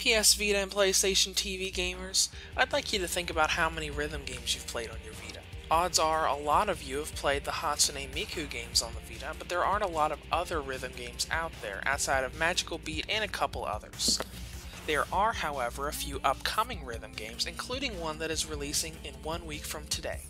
PS Vita and PlayStation TV gamers, I'd like you to think about how many rhythm games you've played on your Vita. Odds are a lot of you have played the Hatsune Miku games on the Vita, but there aren't a lot of other rhythm games out there outside of Magical Beat and a couple others. There are, however, a few upcoming rhythm games, including one that is releasing in 1 week from today.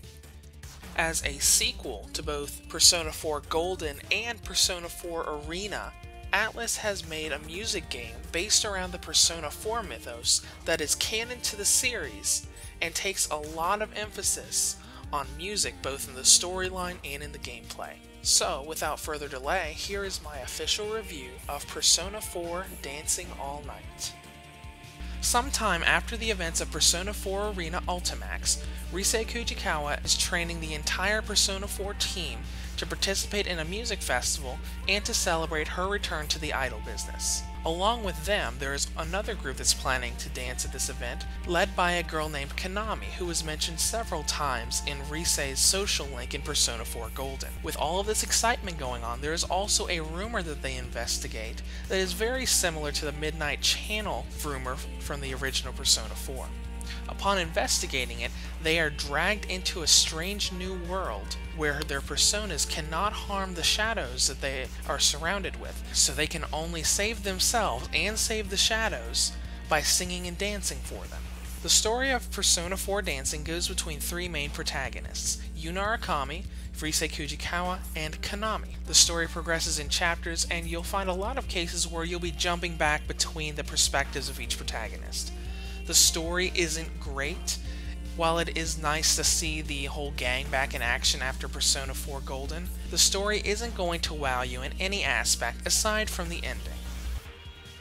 As a sequel to both Persona 4 Golden and Persona 4 Arena, Atlus has made a music game based around the Persona 4 mythos that is canon to the series and takes a lot of emphasis on music both in the storyline and in the gameplay. So, without further delay, here is my official review of Persona 4 Dancing All Night. Sometime after the events of Persona 4 Arena Ultimax, Rise Kujikawa is training the entire Persona 4 team to participate in a music festival and to celebrate her return to the idol business. Along with them, there is another group that's planning to dance at this event, led by a girl named Konami, who was mentioned several times in Rise's social link in Persona 4 Golden. With all of this excitement going on, there is also a rumor that they investigate that is very similar to the Midnight Channel rumor from the original Persona 4. Upon investigating it, they are dragged into a strange new world where their personas cannot harm the shadows that they are surrounded with, so they can only save themselves and save the shadows by singing and dancing for them. The story of Persona 4 Dancing goes between three main protagonists, Yuna Arakami, Rise Kujikawa, and Konami. The story progresses in chapters, and you'll find a lot of cases where you'll be jumping back between the perspectives of each protagonist. The story isn't great. While it is nice to see the whole gang back in action after Persona 4 Golden, the story isn't going to wow you in any aspect aside from the ending.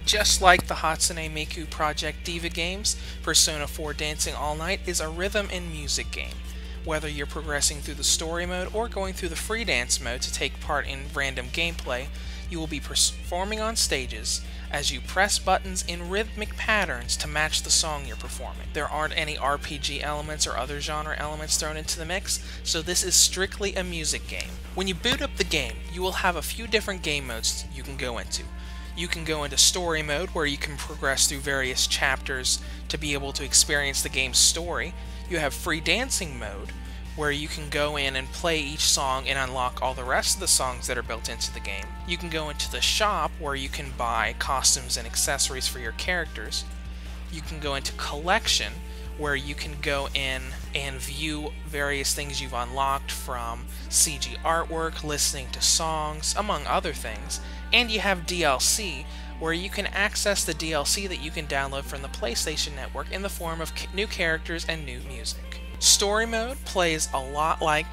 Just like the Hatsune Miku Project Diva games, Persona 4 Dancing All Night is a rhythm and music game. Whether you're progressing through the story mode or going through the free dance mode to take part in random gameplay, you will be performing on stages as you press buttons in rhythmic patterns to match the song you're performing. There aren't any RPG elements or other genre elements thrown into the mix, so this is strictly a music game. When you boot up the game, you will have a few different game modes you can go into. You can go into story mode, where you can progress through various chapters to be able to experience the game's story. You have free dancing mode, where you can go in and play each song and unlock all the rest of the songs that are built into the game. You can go into the shop, where you can buy costumes and accessories for your characters. You can go into collection, where you can go in and view various things you've unlocked, from CG artwork, listening to songs, among other things. And you have DLC, where you can access the DLC that you can download from the PlayStation Network in the form of new characters and new music. Story mode plays a lot like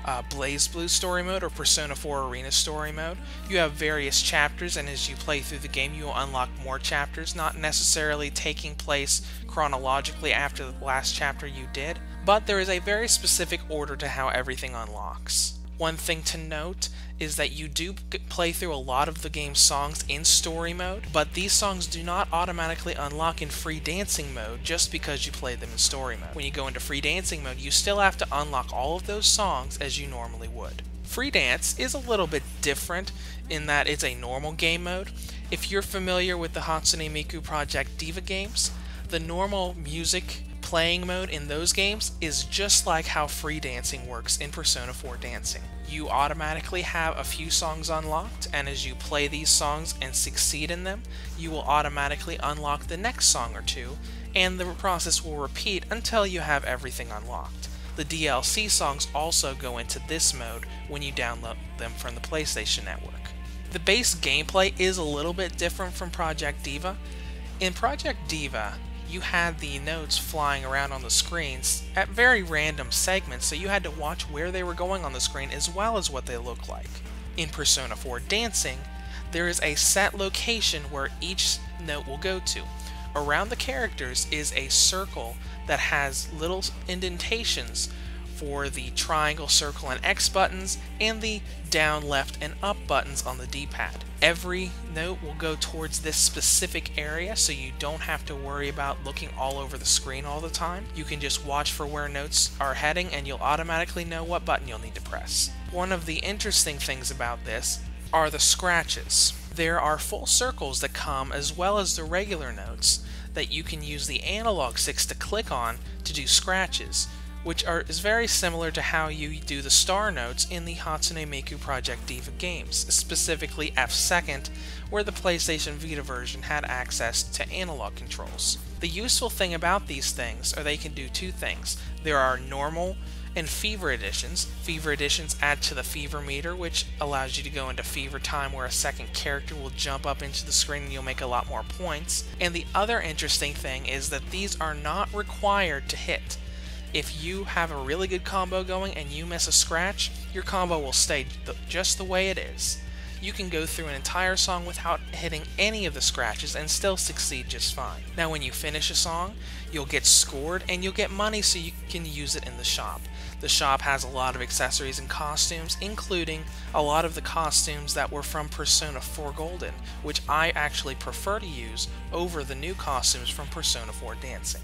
BlazBlue story mode or Persona 4 Arena story mode. You have various chapters, and as you play through the game you will unlock more chapters, not necessarily taking place chronologically after the last chapter you did, but there is a very specific order to how everything unlocks. One thing to note is that you do play through a lot of the game's songs in story mode, but these songs do not automatically unlock in free dancing mode just because you play them in story mode. When you go into free dancing mode, you still have to unlock all of those songs as you normally would. Free dance is a little bit different in that it's a normal game mode. If you're familiar with the Hatsune Miku Project Diva games, the normal music playing mode in those games is just like how free dancing works in Persona 4 Dancing. You automatically have a few songs unlocked, and as you play these songs and succeed in them, you will automatically unlock the next song or two, and the process will repeat until you have everything unlocked. The DLC songs also go into this mode when you download them from the PlayStation Network. The base gameplay is a little bit different from Project Diva. In Project Diva, you had the notes flying around on the screens at very random segments, so you had to watch where they were going on the screen as well as what they look like. In Persona 4 Dancing, there is a set location where each note will go to. Around the characters is a circle that has little indentations for the triangle, circle, and X buttons, and the down, left, and up buttons on the D-pad. Every note will go towards this specific area, so you don't have to worry about looking all over the screen all the time. You can just watch for where notes are heading, and you'll automatically know what button you'll need to press. One of the interesting things about this are the scratches. There are full circles that come as well as the regular notes that you can use the analog sticks to click on to do scratches, which is very similar to how you do the star notes in the Hatsune Miku Project Diva games, specifically F2, where the PlayStation Vita version had access to analog controls. The useful thing about these things are they can do two things. There are normal and fever editions. Fever editions add to the fever meter, which allows you to go into fever time where a second character will jump up into the screen and you'll make a lot more points. And the other interesting thing is that these are not required to hit. If you have a really good combo going and you miss a scratch, your combo will stay just the way it is. You can go through an entire song without hitting any of the scratches and still succeed just fine. Now when you finish a song, you'll get scored and you'll get money so you can use it in the shop. The shop has a lot of accessories and costumes, including a lot of the costumes that were from Persona 4 Golden, which I actually prefer to use over the new costumes from Persona 4 Dancing.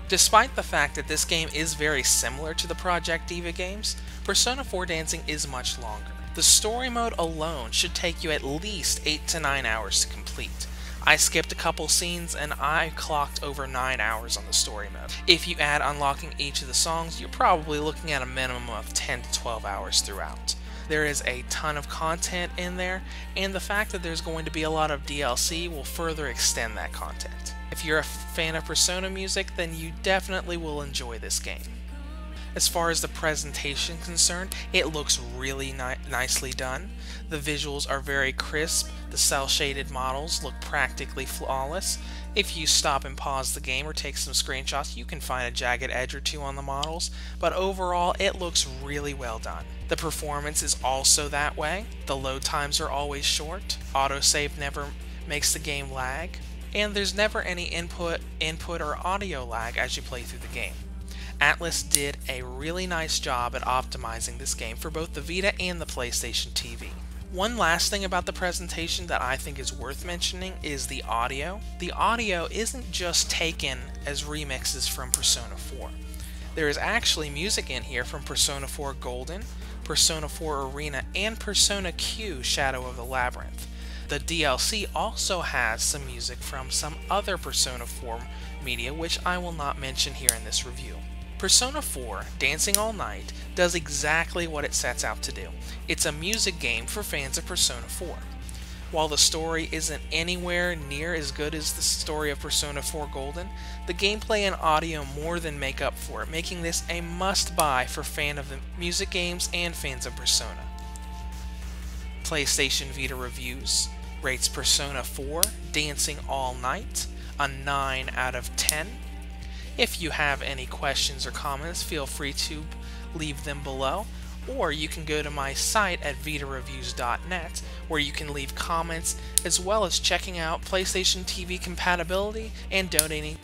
Despite the fact that this game is very similar to the Project Diva games, Persona 4 Dancing is much longer. The story mode alone should take you at least 8 to 9 hours to complete. I skipped a couple scenes and I clocked over 9 hours on the story mode. If you add unlocking each of the songs, you're probably looking at a minimum of 10 to 12 hours throughout. There is a ton of content in there, and the fact that there's going to be a lot of DLC will further extend that content. If you're a fan of Persona music, then you definitely will enjoy this game. As far as the presentation concerned, it looks really nicely done. The visuals are very crisp, the cel-shaded models look practically flawless. If you stop and pause the game or take some screenshots, you can find a jagged edge or two on the models, but overall it looks really well done. The performance is also that way. The load times are always short, autosave never makes the game lag, and there's never any input or audio lag as you play through the game. Atlus did a really nice job at optimizing this game for both the Vita and the PlayStation TV. One last thing about the presentation that I think is worth mentioning is the audio. The audio isn't just taken as remixes from Persona 4. There is actually music in here from Persona 4 Golden, Persona 4 Arena, and Persona Q Shadow of the Labyrinth. The DLC also has some music from some other Persona 4 media, which I will not mention here in this review. Persona 4 Dancing All Night does exactly what it sets out to do. It's a music game for fans of Persona 4. While the story isn't anywhere near as good as the story of Persona 4 Golden, the gameplay and audio more than make up for it, making this a must-buy for fans of the music games and fans of Persona. PlayStation Vita Reviews rates Persona 4 Dancing All Night a 9 out of 10. If you have any questions or comments, feel free to leave them below, or you can go to my site at vitareviews.net where you can leave comments as well as checking out PlayStation TV Compatibility and donating